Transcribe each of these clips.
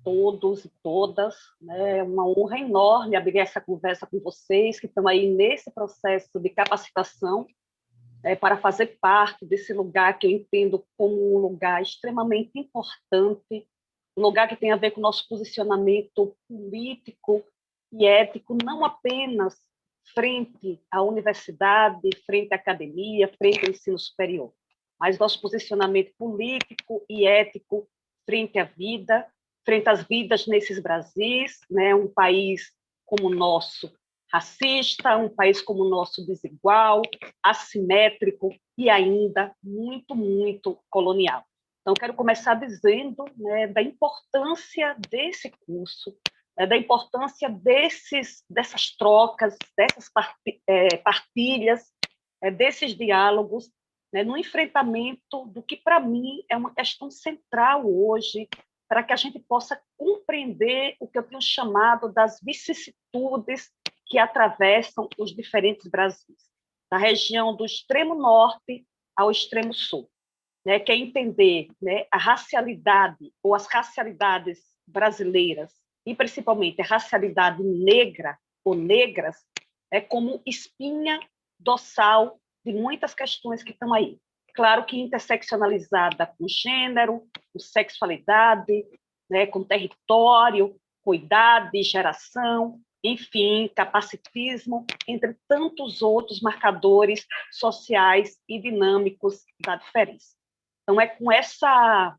todos e todas. Né? É uma honra enorme abrir essa conversa com vocês que estão aí nesse processo de capacitação para fazer parte desse lugar que eu entendo como um lugar extremamente importante, um lugar que tem a ver com o nosso posicionamento político e ético, não apenas frente à universidade, frente à academia, frente ao ensino superior, mas nosso posicionamento político e ético frente à vida, frente às vidas nesses Brasis, né? Um país como o nosso, racista, um país como o nosso desigual, assimétrico e ainda muito, muito colonial. Então, quero começar dizendo, né, da importância desse curso, da importância dessas trocas, dessas partilhas, desses diálogos, né, no enfrentamento do que, para mim, é uma questão central hoje, para que a gente possa compreender o que eu tenho chamado das vicissitudes que atravessam os diferentes Brasis, da região do extremo norte ao extremo sul, né, que é entender, né, a racialidade ou as racialidades brasileiras, e principalmente a racialidade negra ou negras, como espinha dorsal de muitas questões que estão aí. Claro que interseccionalizada com gênero, com sexualidade, né, com território, com idade, geração, enfim, capacitismo, entre tantos outros marcadores sociais e dinâmicos da diferença. Então, é com essa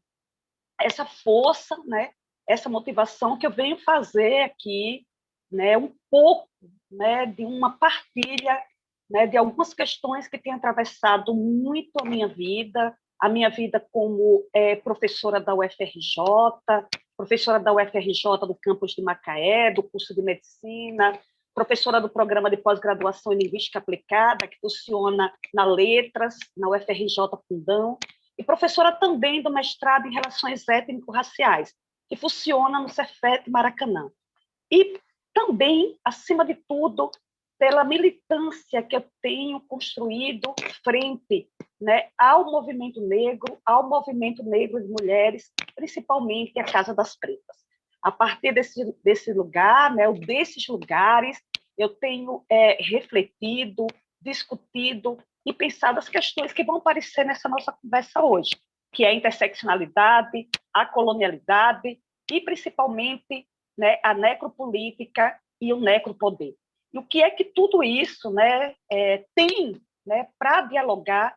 força, né, essa motivação que eu venho fazer aqui, né, um pouco, né, de uma partilha, né, de algumas questões que têm atravessado muito a minha vida como professora da UFRJ, professora da UFRJ do campus de Macaé, do curso de Medicina, professora do programa de pós-graduação em Linguística Aplicada, que funciona na Letras, na UFRJ Fundão, e professora também do mestrado em Relações Étnico-Raciais, que funciona no Cefet Maracanã. E também, acima de tudo, pela militância que eu tenho construído frente, né, ao movimento negro de mulheres, principalmente a Casa das Pretas. A partir desse lugar, né, ou desses lugares, eu tenho refletido, discutido e pensado as questões que vão aparecer nessa nossa conversa hoje, que é a interseccionalidade, a colonialidade e, principalmente, né, a necropolítica e o necropoder. E o que é que tudo isso, né, tem, né, para dialogar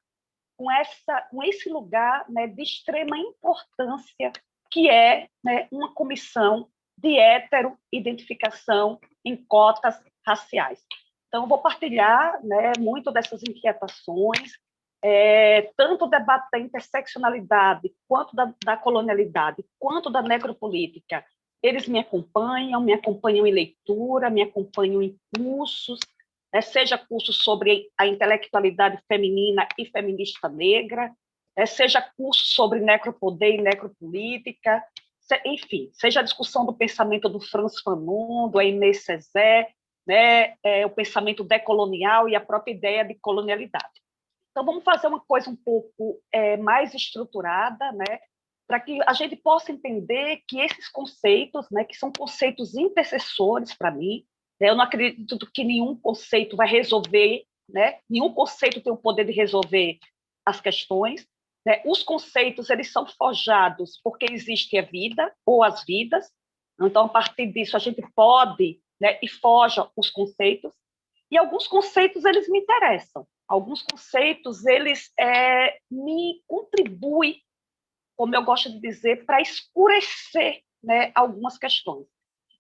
com esse lugar, né, de extrema importância, que é, né, uma comissão de heteroidentificação em cotas raciais. Então, vou partilhar, né, muito dessas inquietações, tanto o debate da interseccionalidade, quanto da colonialidade, quanto da necropolítica. Eles me acompanham em leitura, me acompanham em cursos, né, seja cursos sobre a intelectualidade feminina e feminista negra, seja curso sobre necropoder e necropolítica, enfim, seja a discussão do pensamento do Franz Fanon, do Aimé Césaire, né, o pensamento decolonial e a própria ideia de colonialidade. Então, vamos fazer uma coisa um pouco mais estruturada, né, para que a gente possa entender que esses conceitos, né, que são conceitos intercessores para mim, né, eu não acredito que nenhum conceito vai resolver, né, nenhum conceito tem o poder de resolver as questões, né, os conceitos eles são forjados porque existe a vida ou as vidas, então, a partir disso, a gente pode, né, e forja os conceitos, e alguns conceitos eles me interessam, alguns conceitos eles me contribuem, como eu gosto de dizer, para escurecer, né, algumas questões.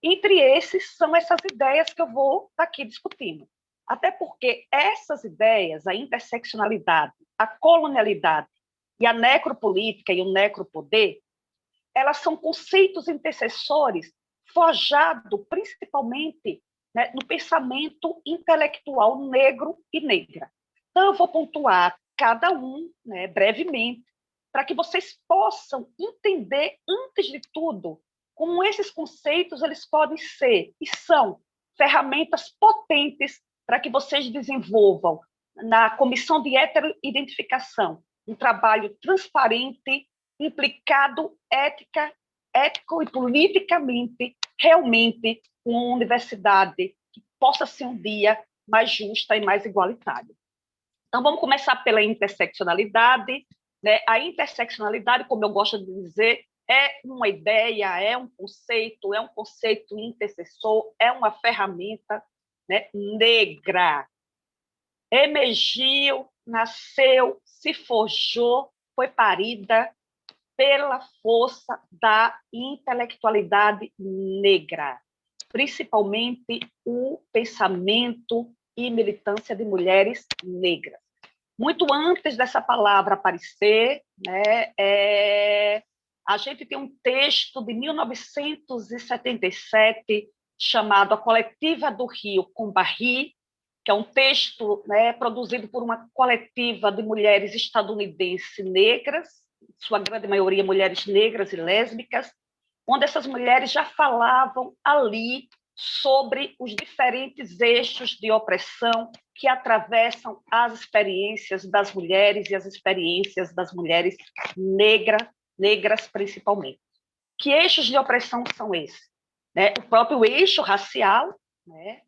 Entre esses são essas ideias que eu vou estar aqui discutindo. Até porque essas ideias, a interseccionalidade, a colonialidade e a necropolítica e o necropoder, elas são conceitos intercessores forjados principalmente, né, no pensamento intelectual negro e negra. Então, eu vou pontuar cada um, né, brevemente, para que vocês possam entender, antes de tudo, como esses conceitos eles podem ser e são ferramentas potentes para que vocês desenvolvam na comissão de heteroidentificação um trabalho transparente, implicado, ética ético e politicamente, realmente, uma universidade que possa ser um dia mais justa e mais igualitária. Então, vamos começar pela interseccionalidade. Né? A interseccionalidade, como eu gosto de dizer, é uma ideia, é um conceito intercessor, é uma ferramenta, né, negra. Emergiu, nasceu, se forjou, foi parida pela força da intelectualidade negra, principalmente o pensamento e militância de mulheres negras. Muito antes dessa palavra aparecer, né, a gente tem um texto de 1977 chamado A Coletiva do Rio com Barry, que é um texto, né, produzido por uma coletiva de mulheres estadunidenses negras, sua grande maioria mulheres negras e lésbicas, onde essas mulheres já falavam ali sobre os diferentes eixos de opressão que atravessam as experiências das mulheres e as experiências das mulheres negras principalmente. Que eixos de opressão são esses? Né? O próprio eixo racial, né?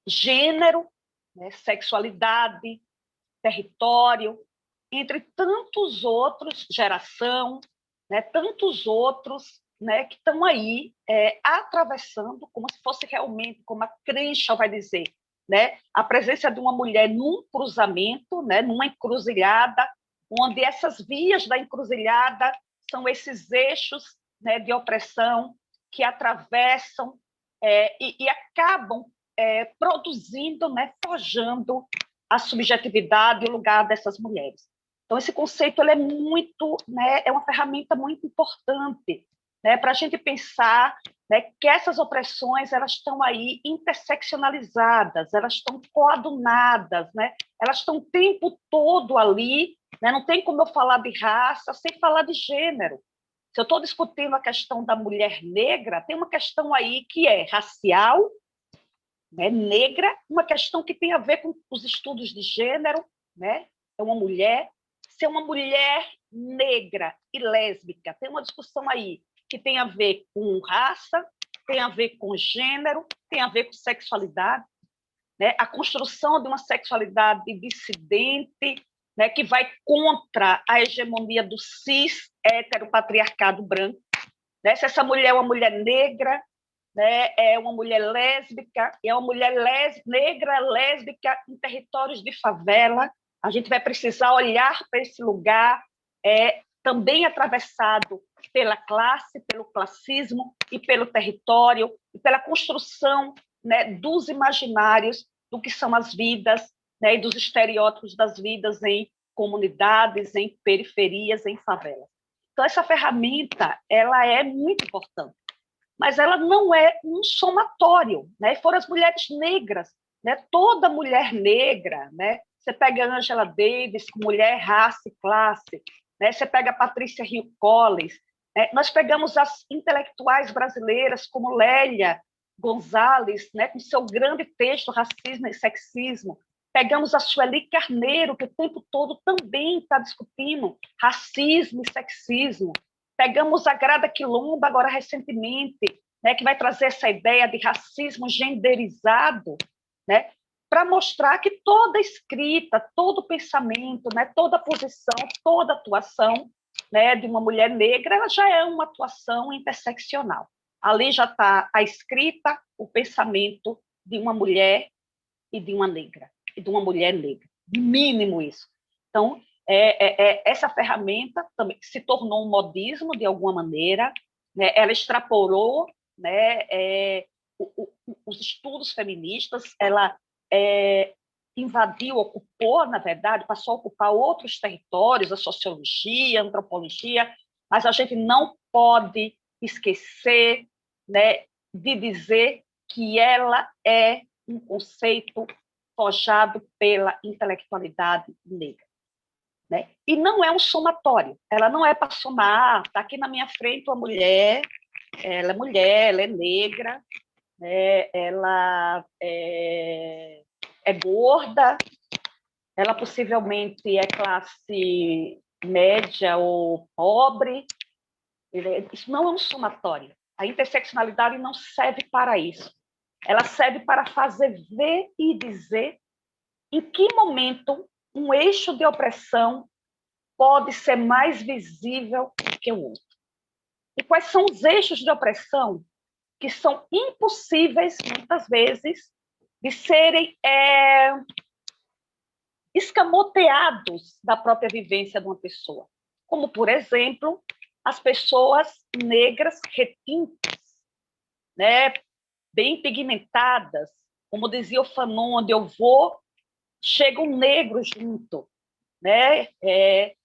Gênero, né? Sexualidade, território, entre tantos outros, geração, né? Tantos outros, né, que estão aí atravessando, como se fosse realmente, como a Crenshaw vai dizer, né, a presença de uma mulher num cruzamento, né, numa encruzilhada, onde essas vias da encruzilhada são esses eixos, né, de opressão que atravessam e acabam produzindo, né, forjando a subjetividade e o lugar dessas mulheres. Então, esse conceito ele é muito, né, é uma ferramenta muito importante, né, para a gente pensar, né, que essas opressões elas estão aí interseccionalizadas, elas estão coadunadas, né, elas estão o tempo todo ali, né, não tem como eu falar de raça sem falar de gênero. Se eu estou discutindo a questão da mulher negra, tem uma questão aí que é racial, né, negra, uma questão que tem a ver com os estudos de gênero, né? É uma mulher, ser uma mulher negra e lésbica, tem uma discussão aí que tem a ver com raça, tem a ver com gênero, tem a ver com sexualidade, né? A construção de uma sexualidade dissidente, né, que vai contra a hegemonia do cis heteropatriarcado branco, né? Se essa mulher é uma mulher negra, né, é uma mulher lésbica, é uma mulher negra lésbica em territórios de favela, a gente vai precisar olhar para esse lugar também atravessado pela classe, pelo classismo e pelo território, e pela construção, né, dos imaginários do que são as vidas, né, e dos estereótipos das vidas em comunidades, em periferias, em favelas. Então, essa ferramenta ela é muito importante, mas ela não é um somatório, né? Foram as mulheres negras, né? Toda mulher negra, né? Você pega a Angela Davis, mulher, raça e classe, né? Você pega a Patrícia Hill Collins, né? Nós pegamos as intelectuais brasileiras como Lélia Gonzalez, né? Com seu grande texto Racismo e Sexismo. Pegamos a Sueli Carneiro, que o tempo todo também está discutindo racismo e sexismo. Pegamos a Grada Quilomba, agora recentemente, né, que vai trazer essa ideia de racismo genderizado, né, para mostrar que toda escrita, todo pensamento, né, toda posição, toda atuação, né, de uma mulher negra, ela já é uma atuação interseccional. Ali já está a escrita, o pensamento de uma mulher e de uma negra, e de uma mulher negra. Mínimo isso. Então, essa ferramenta também se tornou um modismo, de alguma maneira, né? Ela extrapolou, né, os estudos feministas, ela invadiu, ocupou, na verdade, passou a ocupar outros territórios, a sociologia, a antropologia, mas a gente não pode esquecer, né, de dizer que ela é um conceito forjado pela intelectualidade negra. Né? E não é um somatório, ela não é para somar, está aqui na minha frente uma mulher, ela é negra, né? Ela é gorda, ela possivelmente é classe média ou pobre, Isso não é um somatório. A interseccionalidade não serve para isso. Ela serve para fazer ver e dizer em que momento um eixo de opressão pode ser mais visível que o outro. E quais são os eixos de opressão que são impossíveis, muitas vezes, de serem escamoteados da própria vivência de uma pessoa. Como, por exemplo, as pessoas negras retintas, né, bem pigmentadas, como dizia o Fanon, onde eu vou, chega um negro junto, né?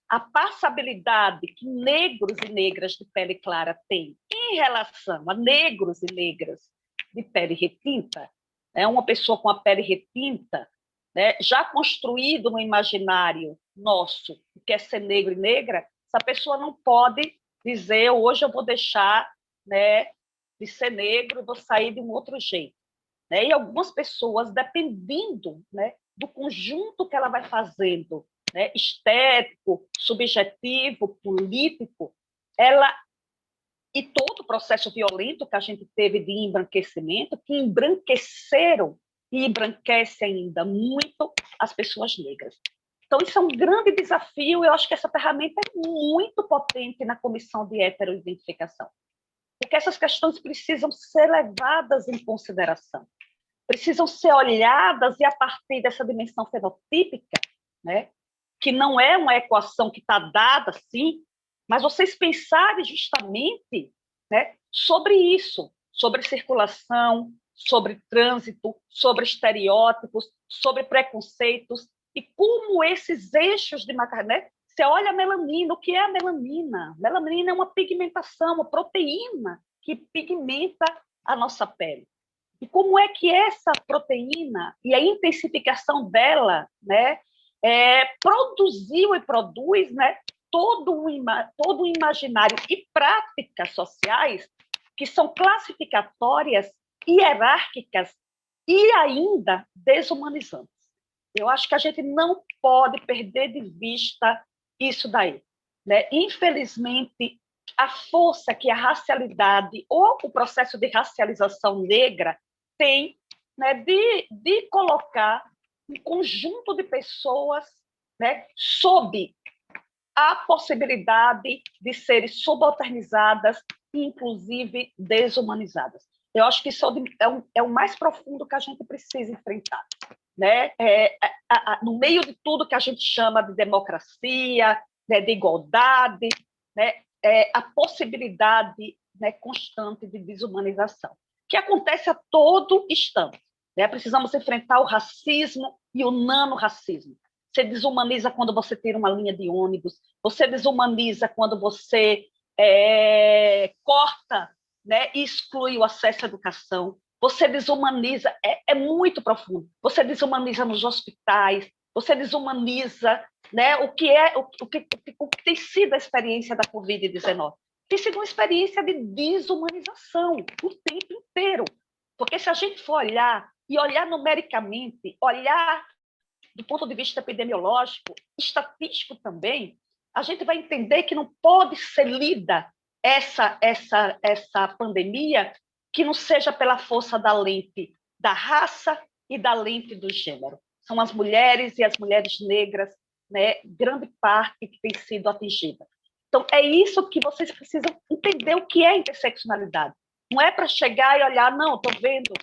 A passabilidade que negros e negras de pele clara têm em relação a negros e negras de pele retinta, uma pessoa com a pele retinta, né, já construído no imaginário nosso, o que é ser negro e negra, essa pessoa não pode dizer hoje eu vou deixar, né, de ser negro, vou sair de um outro jeito. Né? E algumas pessoas, dependendo, né, do conjunto que ela vai fazendo, né, estético, subjetivo, político, ela e todo o processo violento que a gente teve de embranquecimento, que embranqueceram e embranquece ainda muito as pessoas negras. Então, isso é um grande desafio, e eu acho que essa ferramenta é muito potente na comissão de heteroidentificação, porque essas questões precisam ser levadas em consideração, precisam ser olhadas, e a partir dessa dimensão fenotípica, né, que não é uma equação que está dada assim, mas vocês pensarem justamente, né, sobre isso, sobre circulação, sobre trânsito, sobre estereótipos, sobre preconceitos, e como esses eixos de Macarné. Você olha a melanina, o que é a melanina? Melanina é uma pigmentação, uma proteína que pigmenta a nossa pele. E como é que essa proteína e a intensificação dela, né, produziu e produz, né, todo um imaginário e práticas sociais que são classificatórias, hierárquicas e ainda desumanizantes. Eu acho que a gente não pode perder de vista isso daí, né? Infelizmente, a força que a racialidade ou o processo de racialização negra tem, né, de colocar um conjunto de pessoas, né, sob a possibilidade de serem subalternizadas e, inclusive, desumanizadas. Eu acho que isso é o mais profundo que a gente precisa enfrentar. Né? No meio de tudo que a gente chama de democracia, né, de igualdade, né, a possibilidade, né, constante de desumanização, que acontece a todo instante. Né? Precisamos enfrentar o racismo e o nanorracismo. Você desumaniza quando você tira uma linha de ônibus, você desumaniza quando você corta, né, e exclui o acesso à educação, você desumaniza, é muito profundo, você desumaniza nos hospitais, você desumaniza, né, o que tem sido a experiência da Covid-19. Tem sido uma experiência de desumanização o tempo inteiro, porque se a gente for olhar, e olhar numericamente, olhar do ponto de vista epidemiológico, estatístico também, a gente vai entender que não pode ser lida essa pandemia que não seja pela força da lente da raça e da lente do gênero. São as mulheres e as mulheres negras, né, grande parte que tem sido atingida. Então, é isso que vocês precisam entender o que é interseccionalidade. Não é para chegar e olhar, não, estou vendo.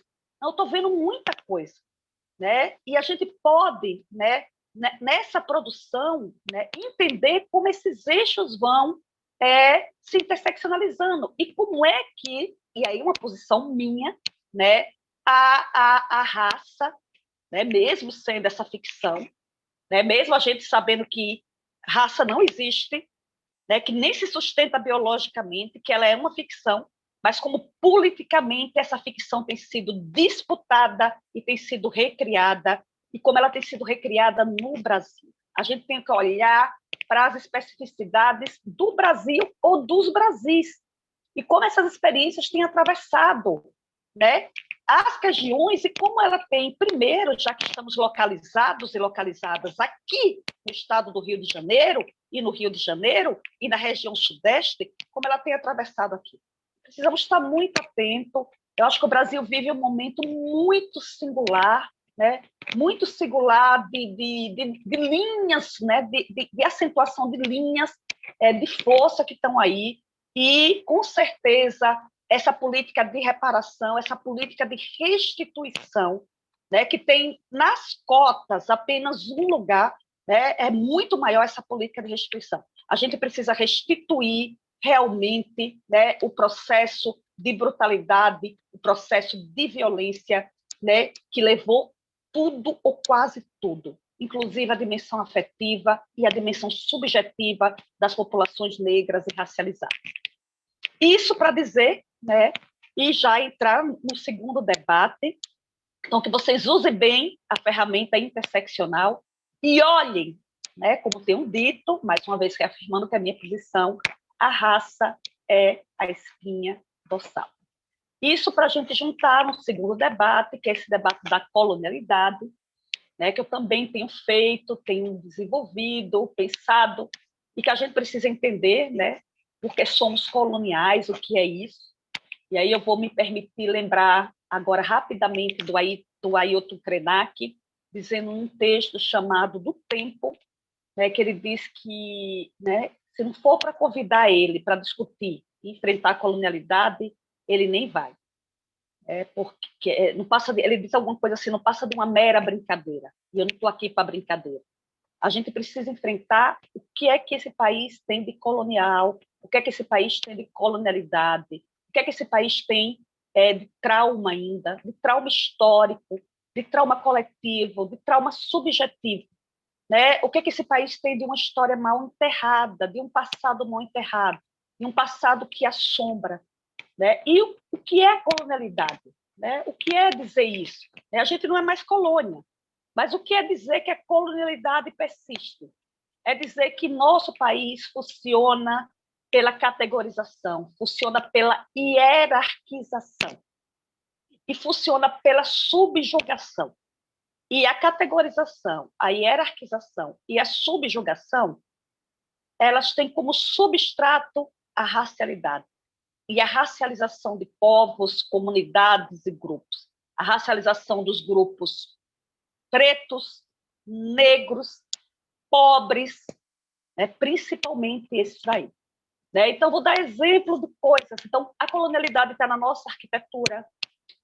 Não, estou vendo muita coisa. Né? E a gente pode, né, nessa produção, né, entender como esses eixos vão se interseccionalizando e como é que, e aí uma posição minha, né, a raça, né, mesmo sendo essa ficção, né, mesmo a gente sabendo que raça não existe, né, que nem se sustenta biologicamente, que ela é uma ficção, mas como politicamente essa ficção tem sido disputada e tem sido recriada, e como ela tem sido recriada no Brasil. A gente tem que olhar para as especificidades do Brasil ou dos Brasis, e como essas experiências têm atravessado, né, as regiões e como ela tem, primeiro, já que estamos localizados e localizadas aqui no estado do Rio de Janeiro, e na região sudeste, como ela tem atravessado aqui. Precisamos estar muito atentos. Eu acho que o Brasil vive um momento muito singular, né? Muito singular de linhas, né? De acentuação de linhas de força que estão aí, e, com certeza, essa política de reparação, essa política de restituição, né, que tem nas cotas apenas um lugar, né, é muito maior essa política de restituição. A gente precisa restituir realmente, né, o processo de brutalidade, o processo de violência, né, que levou tudo ou quase tudo, inclusive a dimensão afetiva e a dimensão subjetiva das populações negras e racializadas. Isso para dizer, né, e já entrar no segundo debate, então que vocês usem bem a ferramenta interseccional e olhem, né, como tenho dito, mais uma vez reafirmando que a minha posição, a raça é a espinha dorsal. Isso para a gente juntar no segundo debate, que é esse debate da colonialidade, né, que eu também tenho feito, tenho desenvolvido, pensado, e que a gente precisa entender, né, porque somos coloniais, o que é isso. E aí eu vou me permitir lembrar agora rapidamente do Ailton Krenak, dizendo um texto chamado Do Tempo, né, que ele diz que, né, se não for para convidar ele para discutir e enfrentar a colonialidade, ele nem vai. Porque não passa ele diz alguma coisa assim, não passa de uma mera brincadeira. E eu não estou aqui para brincadeira. A gente precisa enfrentar o que é que esse país tem de colonial, o que é que esse país tem de colonialidade, o que é que esse país tem de trauma ainda, de trauma histórico, de trauma coletivo, de trauma subjetivo. Né? O que é que esse país tem de uma história mal enterrada, de um passado mal enterrado, de um passado que assombra. Né? E o que é colonialidade? Né? O que é dizer isso? A gente não é mais colônia, mas o que é dizer que a colonialidade persiste? É dizer que nosso país funciona pela categorização, funciona pela hierarquização e funciona pela subjugação. E a categorização, a hierarquização e a subjugação, elas têm como substrato a racialidade e a racialização de povos, comunidades e grupos. A racialização dos grupos pretos, negros, pobres, né, principalmente esses daí. Né? Então, vou dar exemplo de coisas. Então, a colonialidade está na nossa arquitetura,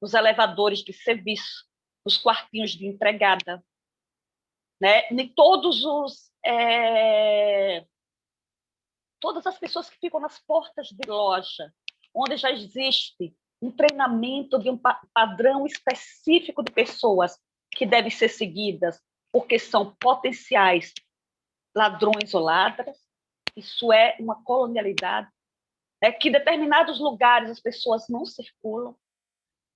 nos elevadores de serviço, nos quartinhos de empregada, né? Em todos os... todas as pessoas que ficam nas portas de loja, onde já existe um treinamento de um padrão específico de pessoas que devem ser seguidas, porque são potenciais ladrões ou ladras. Isso é uma colonialidade, né? Que em determinados lugares as pessoas não circulam,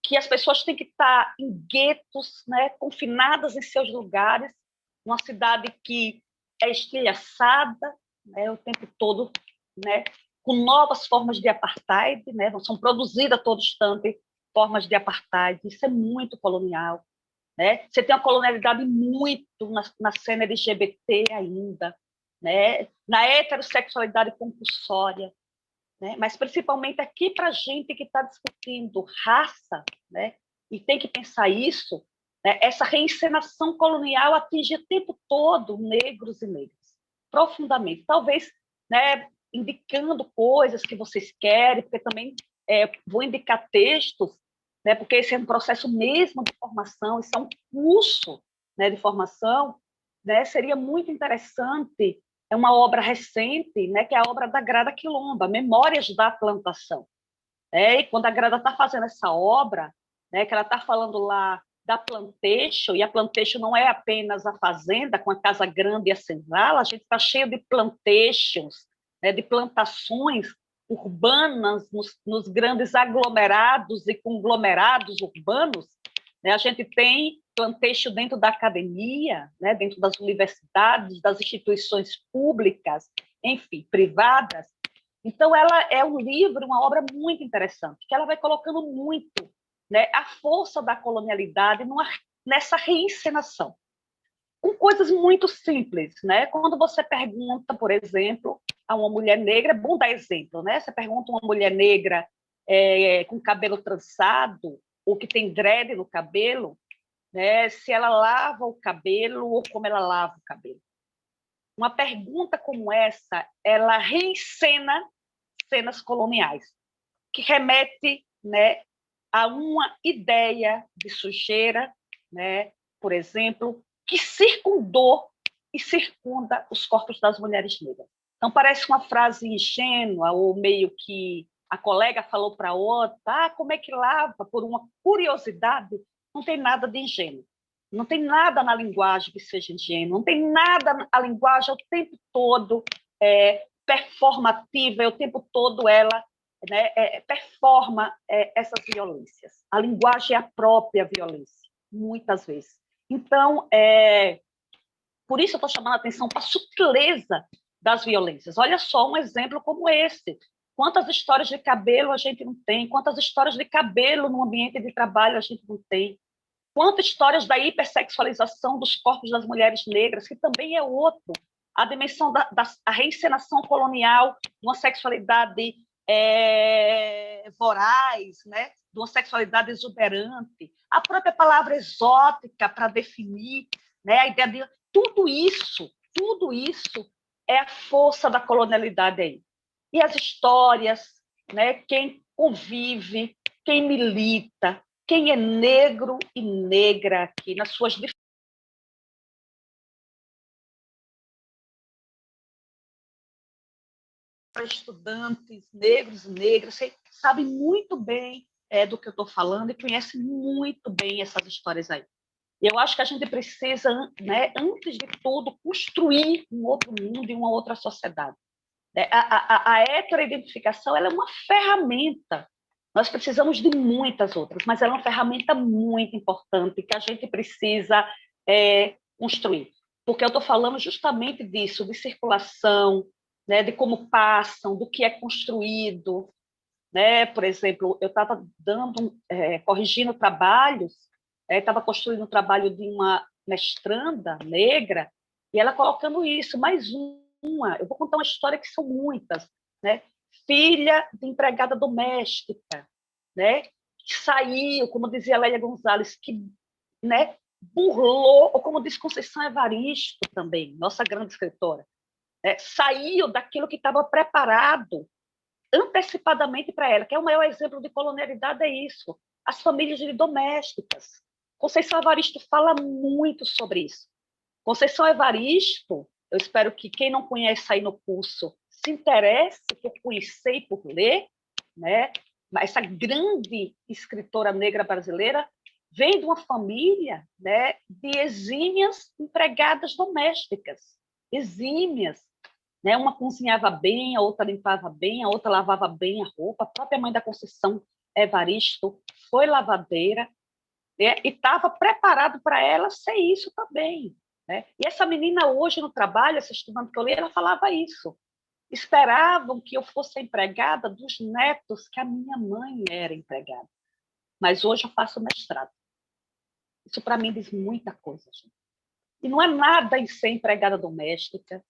que as pessoas têm que estar em guetos, né, confinadas em seus lugares, uma cidade que é estilhaçada, né, o tempo todo, né, com novas formas de apartheid, né, são produzidas a todo instante formas de apartheid. Isso é muito colonial. Né? Você tem uma colonialidade muito na cena LGBT ainda, né? Na heterossexualidade compulsória, né? Mas principalmente aqui para a gente que está discutindo raça, né? E tem que pensar isso, né? Essa reencenação colonial atinge o tempo todo negros e negras, profundamente. Talvez, né, indicando coisas que vocês querem, porque também vou indicar textos, né, porque esse é um processo mesmo de formação, isso é um curso, né, de formação, né? Seria muito interessante. É uma obra recente, né, que é a obra da Grada Quilomba, Memórias da Plantação. E quando a Grada está fazendo essa obra, né, que ela está falando lá da plantation, e a plantation não é apenas a fazenda com a casa grande e a senzala, a gente está cheio de plantations, né, de plantações urbanas nos grandes aglomerados e conglomerados urbanos. Né? A gente tem plantation dentro da academia, né, dentro das universidades, das instituições públicas, enfim, privadas. Então, ela é um livro, uma obra muito interessante, que ela vai colocando muito, né, a força da colonialidade nessa reencenação, com coisas muito simples, né? Quando você pergunta, por exemplo, a uma mulher negra, é bom dar exemplo, né? Você pergunta a uma mulher negra com cabelo trançado, ou que tem dread no cabelo, né? Se ela lava o cabelo ou como ela lava o cabelo. Uma pergunta como essa, ela reencena cenas coloniais, que remete, né, a uma ideia de sujeira, né, por exemplo, que circundou e circunda os corpos das mulheres negras. Então, parece uma frase ingênua, ou meio que a colega falou para a outra, como é que lava? Por uma curiosidade, não tem nada de ingênuo. Não tem nada na linguagem que seja ingênuo, não tem nada na linguagem o tempo todo performativa, o tempo todo ela, né, performa essas violências. A linguagem é a própria violência, muitas vezes. Então, por isso eu estou chamando a atenção para a sutileza das violências. Olha só um exemplo como esse. Quantas histórias de cabelo a gente não tem? Quantas histórias de cabelo no ambiente de trabalho a gente não tem? Quantas histórias da hipersexualização dos corpos das mulheres negras, que também é outro. A dimensão da reencenação colonial, uma sexualidade voraz, né? De uma sexualidade exuberante. A própria palavra exótica para definir, né? A ideia de tudo isso é a força da colonialidade aí. E as histórias, né? Quem convive, quem milita, quem é negro e negra aqui, nas suas estudantes negros e negras, você sabe muito bem do que eu estou falando e conhece muito bem essas histórias aí. Eu acho que a gente precisa, né, antes de tudo, construir um outro mundo e uma outra sociedade. A heteroidentificação ela é uma ferramenta. Nós precisamos de muitas outras, mas ela é uma ferramenta muito importante que a gente precisa construir. Porque eu estou falando justamente disso, de circulação, né, de como passam, do que é construído. Né? Por exemplo, eu estava corrigindo trabalhos, estava construindo o trabalho de uma mestranda negra, e ela colocando isso, mais uma. Eu vou contar uma história que são muitas. Né? Filha de empregada doméstica, né? Que saiu, como dizia Lélia Gonzalez, que, né, burlou, ou como diz Conceição Evaristo também, nossa grande escritora, saiu daquilo que estava preparado antecipadamente para ela, que é o maior exemplo de colonialidade, é isso, as famílias domésticas. Conceição Evaristo fala muito sobre isso. Conceição Evaristo, eu espero que quem não conhece aí no curso se interesse por conhecer e por ler, né? Essa grande escritora negra brasileira vem de uma família, né, de exímias empregadas domésticas, exímias, né? Uma cozinhava bem, a outra limpava bem, a outra lavava bem a roupa. A própria mãe da Conceição Evaristo foi lavadeira, né? E estava preparado para ela ser isso também. Né? E essa menina hoje no trabalho, essa estudante que eu li, ela falava isso. Esperavam que eu fosse empregada dos netos que a minha mãe era empregada. Mas hoje eu faço mestrado. Isso para mim diz muita coisa, gente. E não é nada em ser empregada doméstica,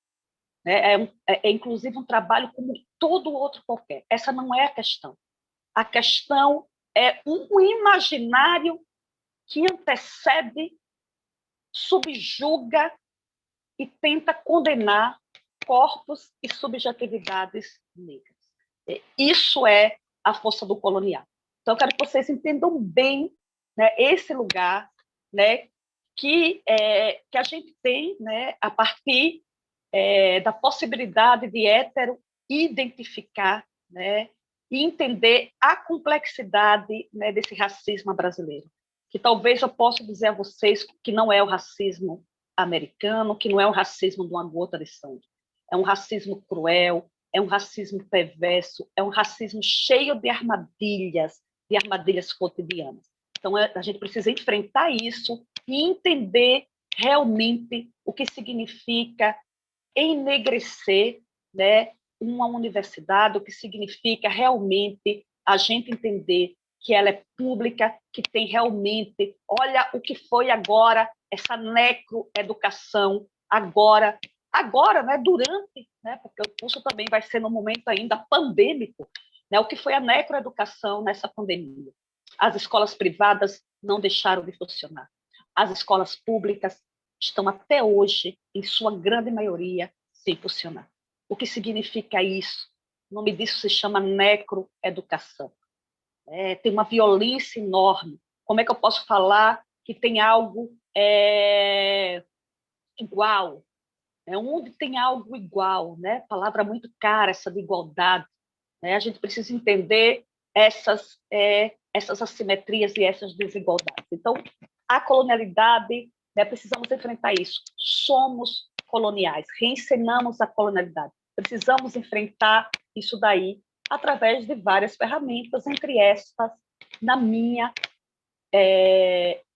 né? É inclusive um trabalho como todo outro qualquer. Essa não é a questão. A questão é um imaginário que antecede, subjuga e tenta condenar corpos e subjetividades negras. Isso é a força do colonial. Então, eu quero que vocês entendam bem, né, esse lugar, né, que a gente tem, né, a partir da possibilidade de identificar, né, e entender a complexidade, né, desse racismo brasileiro, que talvez eu possa dizer a vocês que não é o racismo americano, que não é o racismo de uma gota de sangue. É um racismo cruel, é um racismo perverso, é um racismo cheio de armadilhas cotidianas. Então, a gente precisa enfrentar isso e entender realmente o que significa enegrecer, né, uma universidade, o que significa realmente a gente entender que ela é pública, que tem realmente, olha o que foi agora essa necroeducação, agora, né, durante, né, porque o curso também vai ser no momento ainda pandêmico, né, o que foi a necroeducação nessa pandemia. As escolas privadas não deixaram de funcionar. As escolas públicas estão até hoje, em sua grande maioria, sem funcionar. O que significa isso? O nome disso se chama necroeducação. Tem uma violência enorme. Como é que eu posso falar que tem algo igual? Onde tem algo igual? Né? Palavra muito cara, essa de igualdade. Né? A gente precisa entender essas assimetrias e essas desigualdades. Então, a colonialidade, né, precisamos enfrentar isso. Somos coloniais, reencenamos a colonialidade. Precisamos enfrentar isso daí através de várias ferramentas, entre estas, na minha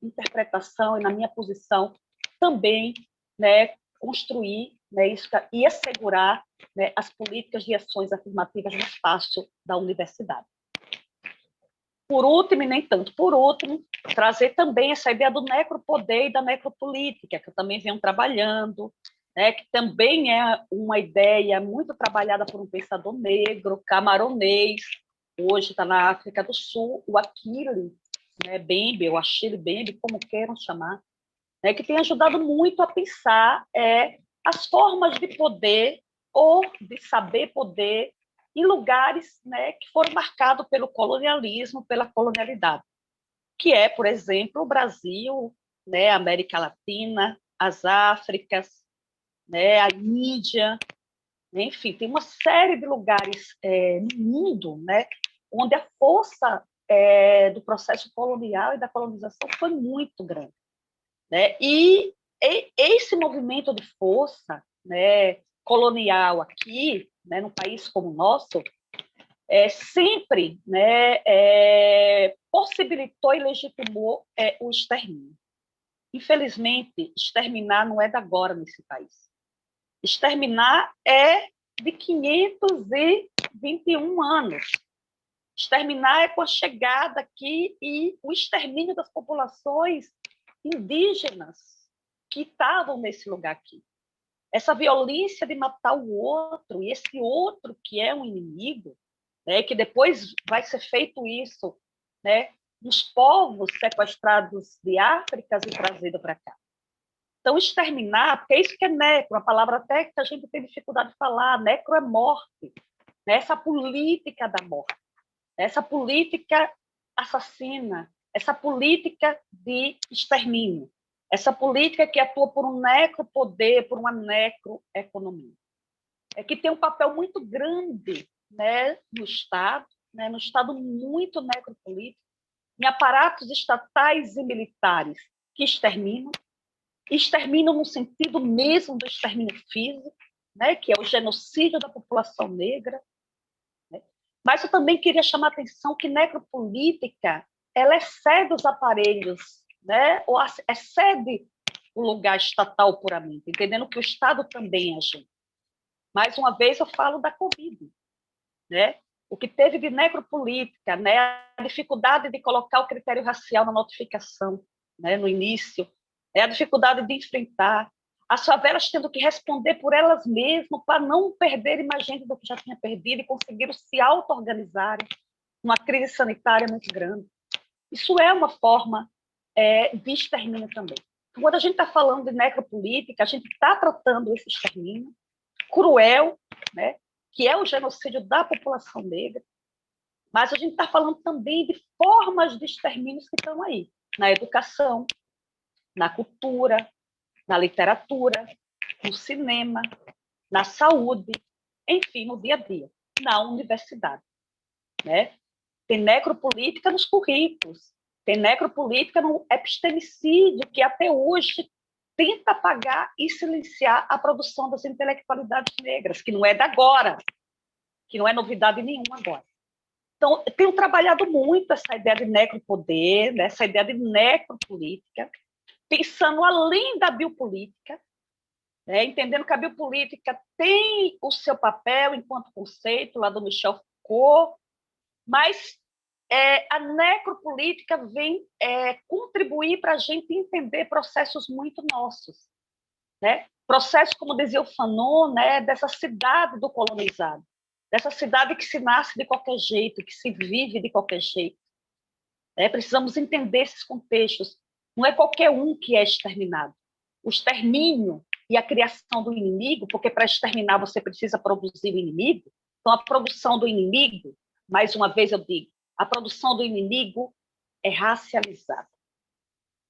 interpretação e na minha posição, também, né, construir, né, isso, e assegurar, né, as políticas de ações afirmativas no espaço da universidade. Por último, e nem tanto por último, trazer também essa ideia do necropoder e da necropolítica, que eu também venho trabalhando, né, que também é uma ideia muito trabalhada por um pensador negro, camaronês, hoje está na África do Sul, o Achille, né, Mbembe, ou Achille Mbembe, como queiram chamar, né, que tem ajudado muito a pensar as formas de poder ou de saber poder em lugares, né, que foram marcados pelo colonialismo, pela colonialidade, que é, por exemplo, o Brasil, né, a América Latina, as Áfricas, né, a Índia, enfim, tem uma série de lugares no mundo, né, onde a força do processo colonial e da colonização foi muito grande. Né? E esse movimento de força, né, colonial aqui, né, num país como o nosso, sempre, né, possibilitou e legitimou o extermínio. Infelizmente, exterminar não é de agora nesse país. Exterminar é de 521 anos. Exterminar é com a chegada aqui e o extermínio das populações indígenas que estavam nesse lugar aqui. Essa violência de matar o outro, e esse outro que é um inimigo, né, que depois vai ser feito isso, né, nos povos sequestrados de África e trazidos para cá. Então, exterminar, porque é isso que é necro, a palavra até que a gente tem dificuldade de falar, necro é morte, né, essa política da morte, essa política assassina, essa política de extermínio, essa política que atua por um necropoder, por uma necroeconomia, que tem um papel muito grande, né, no Estado muito necropolítico, em aparatos estatais e militares que exterminam no sentido mesmo do extermínio físico, né, que é o genocídio da população negra. Né? Mas eu também queria chamar a atenção que necropolítica ela excede os aparelhos, né, ou excede o lugar estatal puramente, entendendo que o Estado também é agente. Mais uma vez, eu falo da Covid. Né? O que teve de necropolítica, né? A dificuldade de colocar o critério racial na notificação, né? No início, a dificuldade de enfrentar, as favelas tendo que responder por elas mesmas para não perderem mais gente do que já tinha perdido e conseguiram se auto-organizarem numa crise sanitária muito grande. Isso é uma forma de extermínio também. Quando a gente está falando de necropolítica, a gente está tratando esse extermínio cruel, né? Que é o genocídio da população negra, mas a gente está falando também de formas de extermínios que estão aí, na educação, na cultura, na literatura, no cinema, na saúde, enfim, no dia a dia, na universidade. Né? Tem necropolítica nos currículos, tem necropolítica no epistemicídio, que até hoje tenta apagar e silenciar a produção das intelectualidades negras, que não é de agora, que não é novidade nenhuma agora. Então, eu tenho trabalhado muito essa ideia de necropoder, né, essa ideia de necropolítica, pensando além da biopolítica, né, entendendo que a biopolítica tem o seu papel enquanto conceito, lá do Michel Foucault, mas a necropolítica vem contribuir para a gente entender processos muito nossos, né? Processos, como dizia o Fanon, né, dessa cidade do colonizado, dessa cidade que se nasce de qualquer jeito, que se vive de qualquer jeito. Precisamos entender esses contextos. Não é qualquer um que é exterminado. O extermínio e a criação do inimigo, porque para exterminar você precisa produzir o inimigo. Então, a produção do inimigo, mais uma vez eu digo, a produção do inimigo é racializada.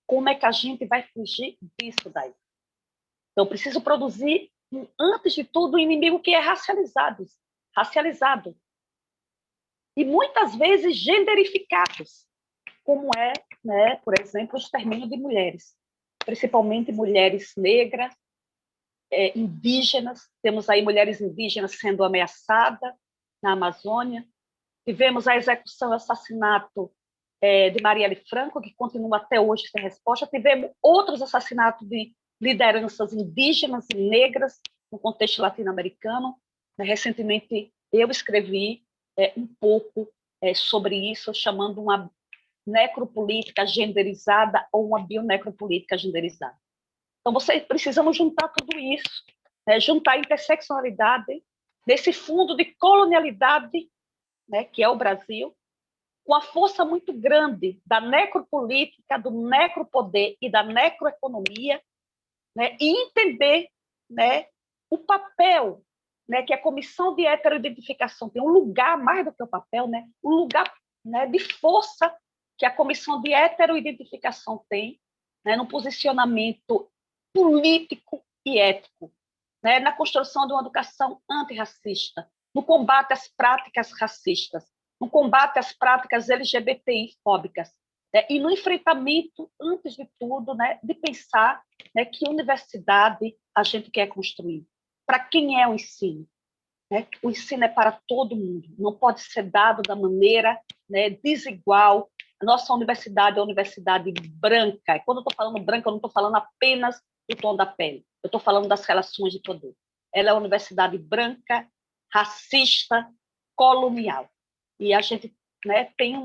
Como é que a gente vai fugir disso daí? Então, eu preciso produzir, antes de tudo, um inimigo que é racializado. E muitas vezes genderificados, como é, né, por exemplo, o extermínio de mulheres, principalmente mulheres negras, indígenas. Temos aí mulheres indígenas sendo ameaçadas na Amazônia. Tivemos a execução e assassinato de Marielle Franco, que continua até hoje sem resposta. Tivemos outros assassinatos de lideranças indígenas e negras no contexto latino-americano. Recentemente, eu escrevi um pouco sobre isso, chamando uma necropolítica genderizada ou uma bionecropolítica genderizada. Então, precisamos juntar tudo isso, juntar a interseccionalidade desse fundo de colonialidade, né, que é o Brasil, com a força muito grande da necropolítica, do necropoder e da necroeconomia, né, e entender, né, o papel, né, que a Comissão de Heteroidentificação tem, um lugar, mais do que o papel, né, um lugar, né, de força que a Comissão de Heteroidentificação tem, né, no posicionamento político e ético, né, na construção de uma educação antirracista, no combate às práticas racistas, no combate às práticas LGBTI-fóbicas, né, e no enfrentamento, antes de tudo, né, de pensar, né, que universidade a gente quer construir. Para quem é o ensino? Né? O ensino é para todo mundo, não pode ser dado da maneira, né, desigual. A nossa universidade é uma universidade branca, e quando eu estou falando branca, eu não estou falando apenas do tom da pele, eu estou falando das relações de poder. Ela é uma universidade branca, racista, colonial. E a gente, né, tem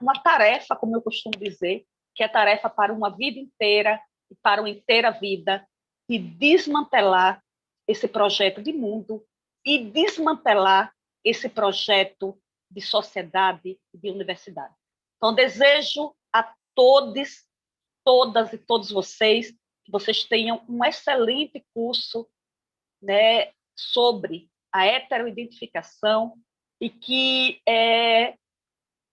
uma tarefa, como eu costumo dizer, que é tarefa para uma vida inteira, e para uma inteira vida, de desmantelar esse projeto de mundo e desmantelar esse projeto de sociedade e de universidade. Então, desejo a todos, todas e todos vocês que vocês tenham um excelente curso, né, sobre a heteroidentificação e que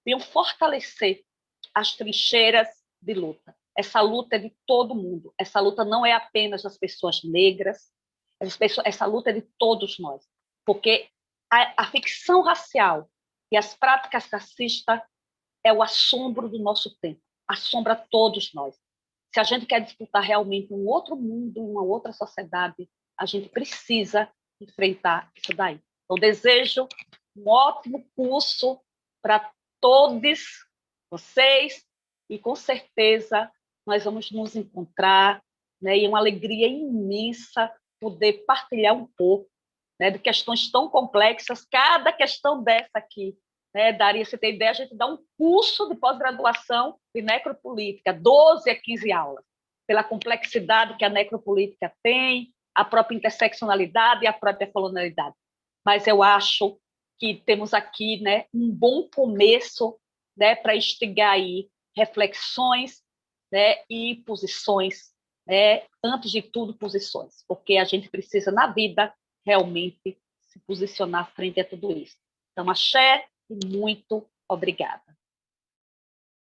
venham fortalecer as trincheiras de luta. Essa luta é de todo mundo. Essa luta não é apenas das pessoas negras, essa luta é de todos nós. Porque a ficção racial e as práticas racistas é o assombro do nosso tempo, assombra todos nós. Se a gente quer disputar realmente um outro mundo, uma outra sociedade, a gente precisa enfrentar isso daí. Então, desejo um ótimo curso para todos vocês e, com certeza, nós vamos nos encontrar, né, e é uma alegria imensa poder partilhar um pouco, né, de questões tão complexas. Cada questão dessa aqui, né, daria, você ter ideia, a gente dá um curso de pós-graduação de necropolítica, 12 a 15 aulas, pela complexidade que a necropolítica tem, a própria interseccionalidade e a própria colonialidade. Mas eu acho que temos aqui, né, um bom começo, né, para instigar aí reflexões, né, e posições, né, antes de tudo posições, porque a gente precisa na vida realmente se posicionar frente a tudo isso. Então, axé e muito obrigada.